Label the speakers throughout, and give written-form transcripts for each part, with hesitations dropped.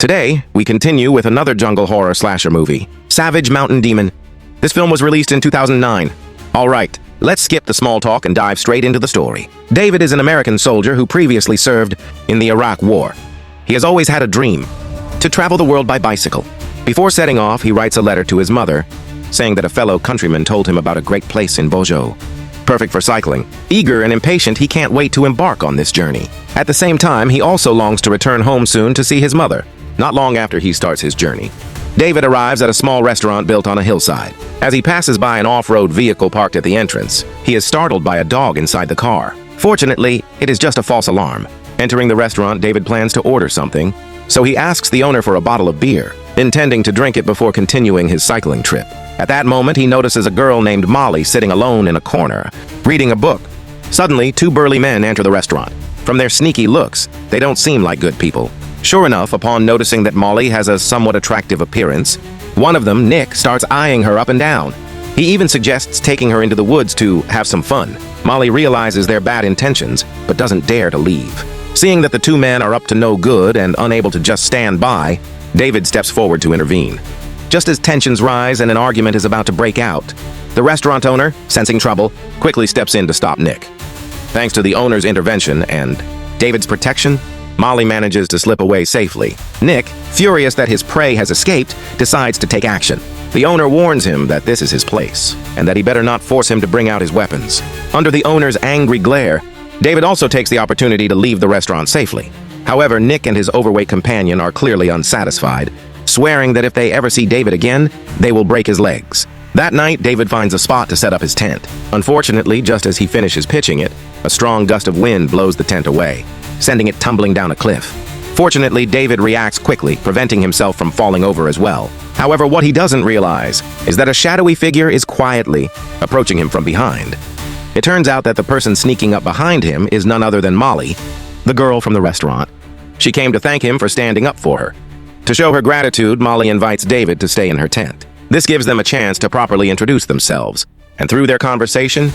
Speaker 1: Today, we continue with another jungle horror slasher movie, Savage Mountain Demon. This film was released in 2009. All right, let's skip the small talk and dive straight into the story. David is an American soldier who previously served in the Iraq War. He has always had a dream, to travel the world by bicycle. Before setting off, he writes a letter to his mother, saying that a fellow countryman told him about a great place in Bojo, perfect for cycling. Eager and impatient, he can't wait to embark on this journey. At the same time, he also longs to return home soon to see his mother, not long after he starts his journey. David arrives at a small restaurant built on a hillside. As he passes by an off-road vehicle parked at the entrance, he is startled by a dog inside the car. Fortunately, it is just a false alarm. Entering the restaurant, David plans to order something, so he asks the owner for a bottle of beer, intending to drink it before continuing his cycling trip. At that moment, he notices a girl named Molly sitting alone in a corner, reading a book. Suddenly, two burly men enter the restaurant. From their sneaky looks, they don't seem like good people. Sure enough, upon noticing that Molly has a somewhat attractive appearance, one of them, Nick, starts eyeing her up and down. He even suggests taking her into the woods to have some fun. Molly realizes their bad intentions, but doesn't dare to leave. Seeing that the two men are up to no good and unable to just stand by, David steps forward to intervene. Just as tensions rise and an argument is about to break out, the restaurant owner, sensing trouble, quickly steps in to stop Nick. Thanks to the owner's intervention and David's protection, Molly manages to slip away safely. Nick, furious that his prey has escaped, decides to take action. The owner warns him that this is his place, and that he better not force him to bring out his weapons. Under the owner's angry glare, David also takes the opportunity to leave the restaurant safely. However, Nick and his overweight companion are clearly unsatisfied, swearing that if they ever see David again, they will break his legs. That night, David finds a spot to set up his tent. Unfortunately, just as he finishes pitching it, a strong gust of wind blows the tent away, sending it tumbling down a cliff. Fortunately, David reacts quickly, preventing himself from falling over as well. However, what he doesn't realize is that a shadowy figure is quietly approaching him from behind. It turns out that the person sneaking up behind him is none other than Molly, the girl from the restaurant. She came to thank him for standing up for her. To show her gratitude, Molly invites David to stay in her tent. This gives them a chance to properly introduce themselves, and through their conversation,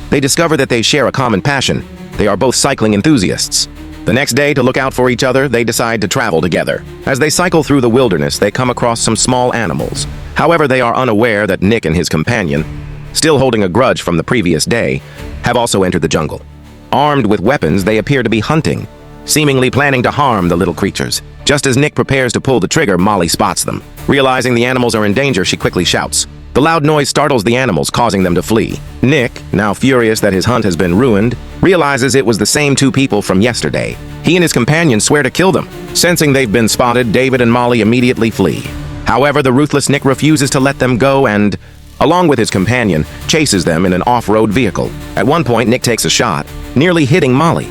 Speaker 1: they discover that they share a common passion. They are both cycling enthusiasts. The next day, to look out for each other, they decide to travel together. As they cycle through the wilderness, they come across some small animals. However, they are unaware that Nick and his companion, still holding a grudge from the previous day, have also entered the jungle. Armed with weapons, they appear to be hunting, seemingly planning to harm the little creatures. Just as Nick prepares to pull the trigger, Molly spots them. Realizing the animals are in danger, she quickly shouts. The loud noise startles the animals, causing them to flee. Nick, now furious that his hunt has been ruined, realizes it was the same two people from yesterday. He and his companion swear to kill them. Sensing they've been spotted, David and Molly immediately flee. However, the ruthless Nick refuses to let them go and, along with his companion, chases them in an off-road vehicle. At one point, Nick takes a shot, nearly hitting Molly.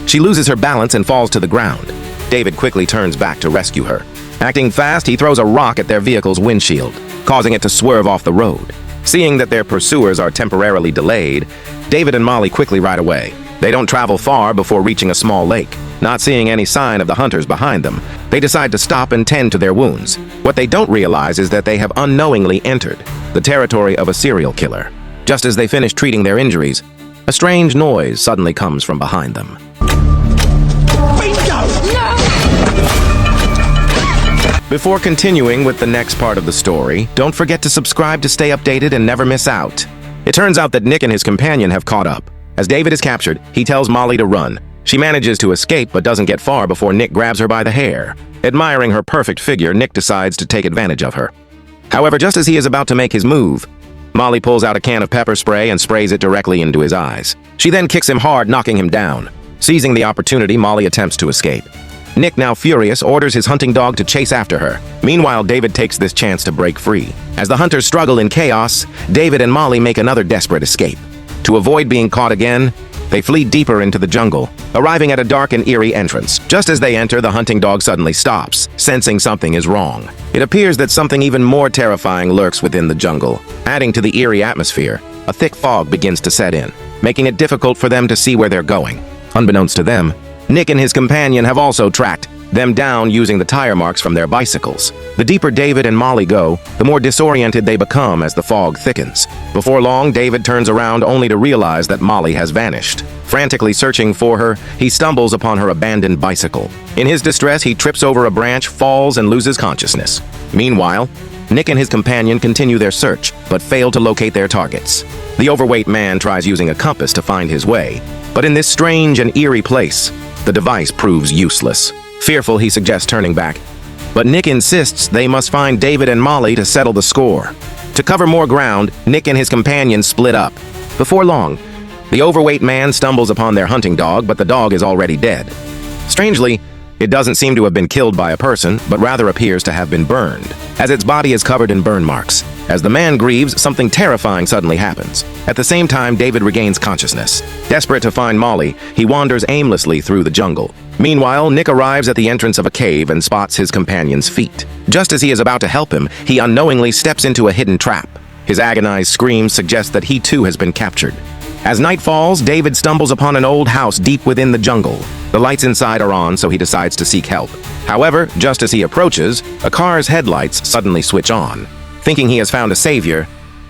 Speaker 1: She loses her balance and falls to the ground. David quickly turns back to rescue her. Acting fast, he throws a rock at their vehicle's windshield, causing it to swerve off the road. Seeing that their pursuers are temporarily delayed, David and Molly quickly ride away. They don't travel far before reaching a small lake. Not seeing any sign of the hunters behind them, they decide to stop and tend to their wounds. What they don't realize is that they have unknowingly entered the territory of a serial killer. Just as they finish treating their injuries, a strange noise suddenly comes from behind them. Before continuing with the next part of the story, don't forget to subscribe to stay updated and never miss out. It turns out that Nick and his companion have caught up. As David is captured, he tells Molly to run. She manages to escape but doesn't get far before Nick grabs her by the hair. Admiring her perfect figure, Nick decides to take advantage of her. However, just as he is about to make his move, Molly pulls out a can of pepper spray and sprays it directly into his eyes. She then kicks him hard, knocking him down. Seizing the opportunity, Molly attempts to escape. Nick, now furious, orders his hunting dog to chase after her. Meanwhile, David takes this chance to break free. As the hunters struggle in chaos, David and Molly make another desperate escape. To avoid being caught again, they flee deeper into the jungle, arriving at a dark and eerie entrance. Just as they enter, the hunting dog suddenly stops, sensing something is wrong. It appears that something even more terrifying lurks within the jungle. Adding to the eerie atmosphere, a thick fog begins to set in, making it difficult for them to see where they're going. Unbeknownst to them, Nick and his companion have also tracked them down using the tire marks from their bicycles. The deeper David and Molly go, the more disoriented they become as the fog thickens. Before long, David turns around only to realize that Molly has vanished. Frantically searching for her, he stumbles upon her abandoned bicycle. In his distress, he trips over a branch, falls, and loses consciousness. Meanwhile, Nick and his companion continue their search, but fail to locate their targets. The overweight man tries using a compass to find his way, but in this strange and eerie place, the device proves useless. Fearful, he suggests turning back, but Nick insists they must find David and Molly to settle the score. To cover more ground, Nick and his companion split up. Before long, the overweight man stumbles upon their hunting dog, but the dog is already dead. Strangely, it doesn't seem to have been killed by a person, but rather appears to have been burned, as its body is covered in burn marks. As the man grieves, something terrifying suddenly happens. At the same time, David regains consciousness. Desperate to find Molly, he wanders aimlessly through the jungle. Meanwhile, Nick arrives at the entrance of a cave and spots his companion's feet. Just as he is about to help him, he unknowingly steps into a hidden trap. His agonized screams suggest that he too has been captured. As night falls, David stumbles upon an old house deep within the jungle. The lights inside are on, so he decides to seek help. However, just as he approaches, a car's headlights suddenly switch on. Thinking he has found a savior,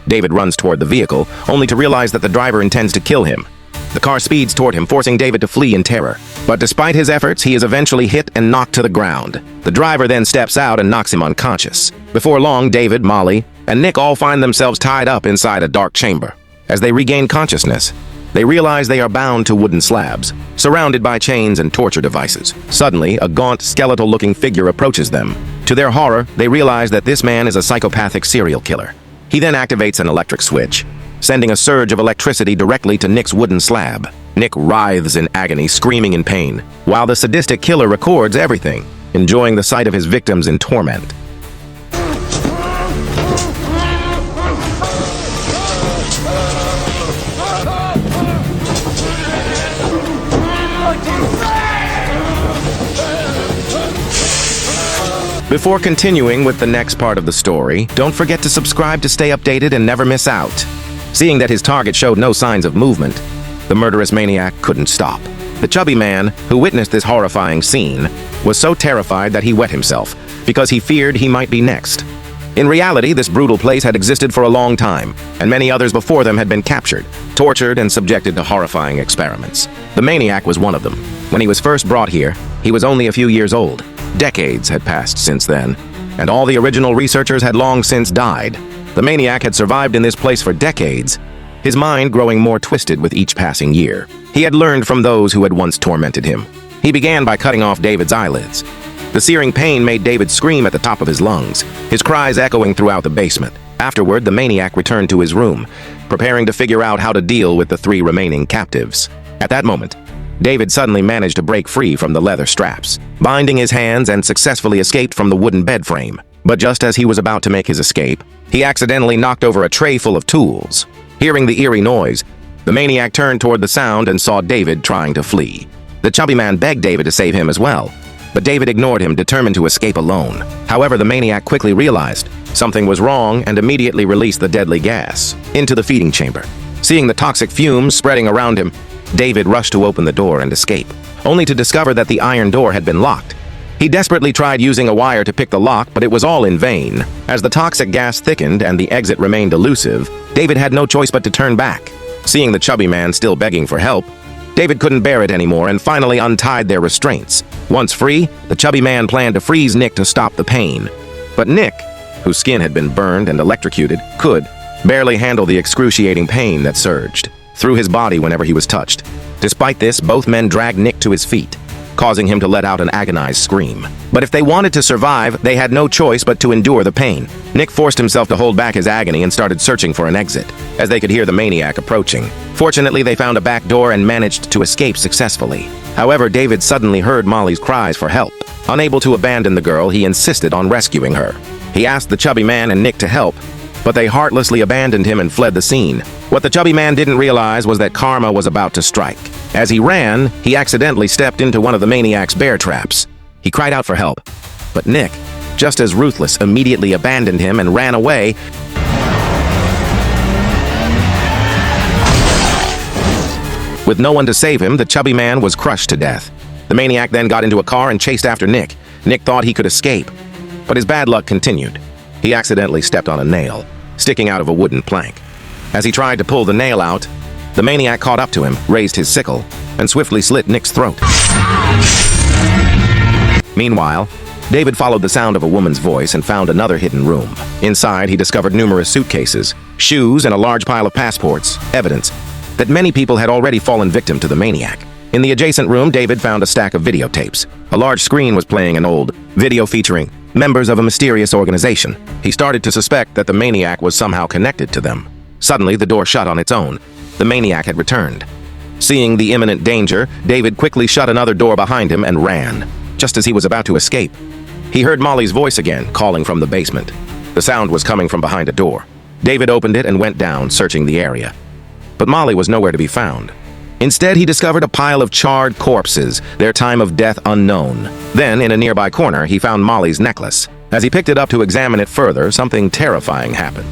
Speaker 1: David runs toward the vehicle, only to realize that the driver intends to kill him. The car speeds toward him, forcing David to flee in terror. But despite his efforts, he is eventually hit and knocked to the ground. The driver then steps out and knocks him unconscious. Before long, David, Molly, and Nick all find themselves tied up inside a dark chamber. As they regain consciousness, they realize they are bound to wooden slabs, surrounded by chains and torture devices. Suddenly, a gaunt, skeletal-looking figure approaches them. To their horror, they realize that this man is a psychopathic serial killer. He then activates an electric switch, sending a surge of electricity directly to Nick's wooden slab. Nick writhes in agony, screaming in pain, while the sadistic killer records everything, enjoying the sight of his victims in torment. Before continuing with the next part of the story, don't forget to subscribe to stay updated and never miss out. Seeing that his target showed no signs of movement, the murderous maniac couldn't stop. The chubby man, who witnessed this horrifying scene, was so terrified that he wet himself, because he feared he might be next. In reality, this brutal place had existed for a long time, and many others before them had been captured, tortured, and subjected to horrifying experiments. The maniac was one of them. When he was first brought here, he was only a few years old. Decades had passed since then, and all the original researchers had long since died. The maniac had survived in this place for decades, his mind growing more twisted with each passing year. He had learned from those who had once tormented him. He began by cutting off David's eyelids. The searing pain made David scream at the top of his lungs, his cries echoing throughout the basement. Afterward, the maniac returned to his room, preparing to figure out how to deal with the 3 remaining captives. At that moment, David suddenly managed to break free from the leather straps, binding his hands, and successfully escaped from the wooden bed frame. But just as he was about to make his escape, he accidentally knocked over a tray full of tools. Hearing the eerie noise, the maniac turned toward the sound and saw David trying to flee. The chubby man begged David to save him as well, but David ignored him, determined to escape alone. However, the maniac quickly realized something was wrong and immediately released the deadly gas into the feeding chamber. Seeing the toxic fumes spreading around him, David rushed to open the door and escape, only to discover that the iron door had been locked. He desperately tried using a wire to pick the lock, but it was all in vain. As the toxic gas thickened and the exit remained elusive, David had no choice but to turn back. Seeing the chubby man still begging for help, David couldn't bear it anymore and finally untied their restraints. Once free, the chubby man planned to freeze Nick to stop the pain. But Nick, whose skin had been burned and electrocuted, could barely handle the excruciating pain that surged through his body whenever he was touched. Despite this, both men dragged Nick to his feet, causing him to let out an agonized scream. But if they wanted to survive, they had no choice but to endure the pain. Nick forced himself to hold back his agony and started searching for an exit, as they could hear the maniac approaching. Fortunately, they found a back door and managed to escape successfully. However, David suddenly heard Molly's cries for help. Unable to abandon the girl, he insisted on rescuing her. He asked the chubby man and Nick to help, but they heartlessly abandoned him and fled the scene. What the chubby man didn't realize was that karma was about to strike. As he ran, he accidentally stepped into one of the maniac's bear traps. He cried out for help, but Nick, just as ruthless, immediately abandoned him and ran away. With no one to save him, the chubby man was crushed to death. The maniac then got into a car and chased after Nick. Nick thought he could escape, but his bad luck continued. He accidentally stepped on a nail, sticking out of a wooden plank. As he tried to pull the nail out, the maniac caught up to him, raised his sickle, and swiftly slit Nick's throat. Meanwhile, David followed the sound of a woman's voice and found another hidden room. Inside, he discovered numerous suitcases, shoes, and a large pile of passports, evidence that many people had already fallen victim to the maniac. In the adjacent room, David found a stack of videotapes. A large screen was playing an old video featuring members of a mysterious organization. He started to suspect that the maniac was somehow connected to them. Suddenly, the door shut on its own. The maniac had returned. Seeing the imminent danger, David quickly shut another door behind him and ran. Just as he was about to escape, he heard Molly's voice again, calling from the basement. The sound was coming from behind a door. David opened it and went down, searching the area. But Molly was nowhere to be found. Instead, he discovered a pile of charred corpses, their time of death unknown. Then, in a nearby corner, he found Molly's necklace. As he picked it up to examine it further, something terrifying happened.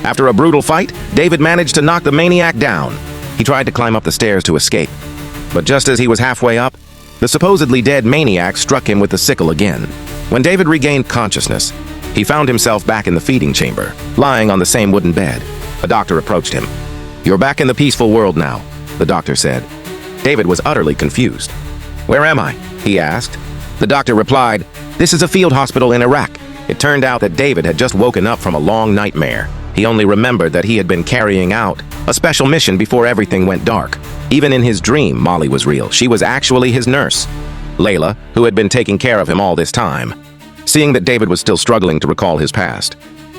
Speaker 1: After a brutal fight, David managed to knock the maniac down. He tried to climb up the stairs to escape. But just as he was halfway up, the supposedly dead maniac struck him with the sickle again. When David regained consciousness, he found himself back in the feeding chamber, lying on the same wooden bed. A doctor approached him. "You're back in the peaceful world now," the doctor said. David was utterly confused. "Where am I?" he asked. The doctor replied, "This is a field hospital in Iraq." It turned out that David had just woken up from a long nightmare. He only remembered that he had been carrying out a special mission before everything went dark. Even in his dream, Molly was real. She was actually his nurse, Layla, who had been taking care of him all this time. Seeing that David was still struggling to recall his past,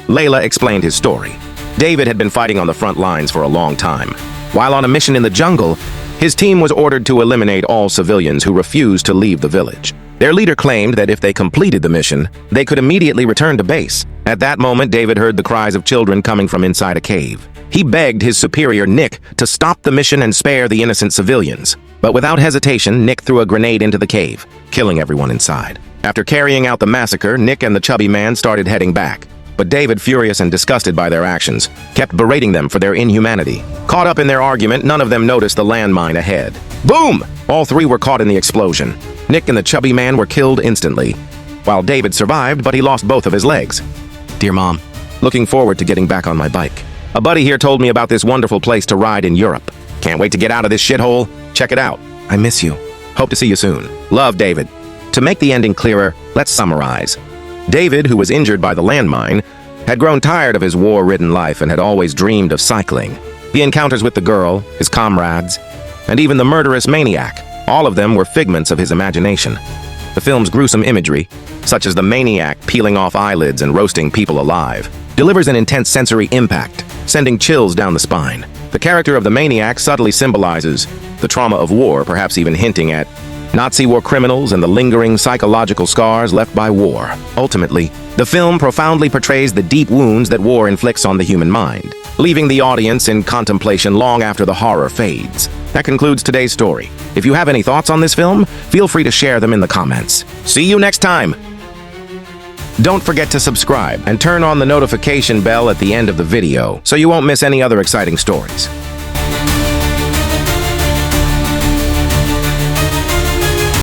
Speaker 1: Layla explained his story. David had been fighting on the front lines for a long time. While on a mission in the jungle, his team was ordered to eliminate all civilians who refused to leave the village. Their leader claimed that if they completed the mission, they could immediately return to base. At that moment, David heard the cries of children coming from inside a cave. He begged his superior, Nick, to stop the mission and spare the innocent civilians. But without hesitation, Nick threw a grenade into the cave, killing everyone inside. After carrying out the massacre, Nick and the chubby man started heading back. But David, furious and disgusted by their actions, kept berating them for their inhumanity. Caught up in their argument, none of them noticed the landmine ahead. Boom! All three were caught in the explosion. Nick and the chubby man were killed instantly, while David survived, but he lost both of his legs. "Dear Mom, looking forward to getting back on my bike. A buddy here told me about this wonderful place to ride in Europe. Can't wait to get out of this shithole. Check it out. I miss you. Hope to see you soon. Love, David." To make the ending clearer, let's summarize. David, who was injured by the landmine, had grown tired of his war-ridden life and had always dreamed of cycling. The encounters with the girl, his comrades, and even the murderous maniac, all of them were figments of his imagination. The film's gruesome imagery, such as the maniac peeling off eyelids and roasting people alive, delivers an intense sensory impact, sending chills down the spine. The character of the maniac subtly symbolizes the trauma of war, perhaps even hinting at Nazi war criminals and the lingering psychological scars left by war. Ultimately, the film profoundly portrays the deep wounds that war inflicts on the human mind, leaving the audience in contemplation long after the horror fades. That concludes today's story. If you have any thoughts on this film, feel free to share them in the comments. See you next time! Don't forget to subscribe and turn on the notification bell at the end of the video so you won't miss any other exciting stories.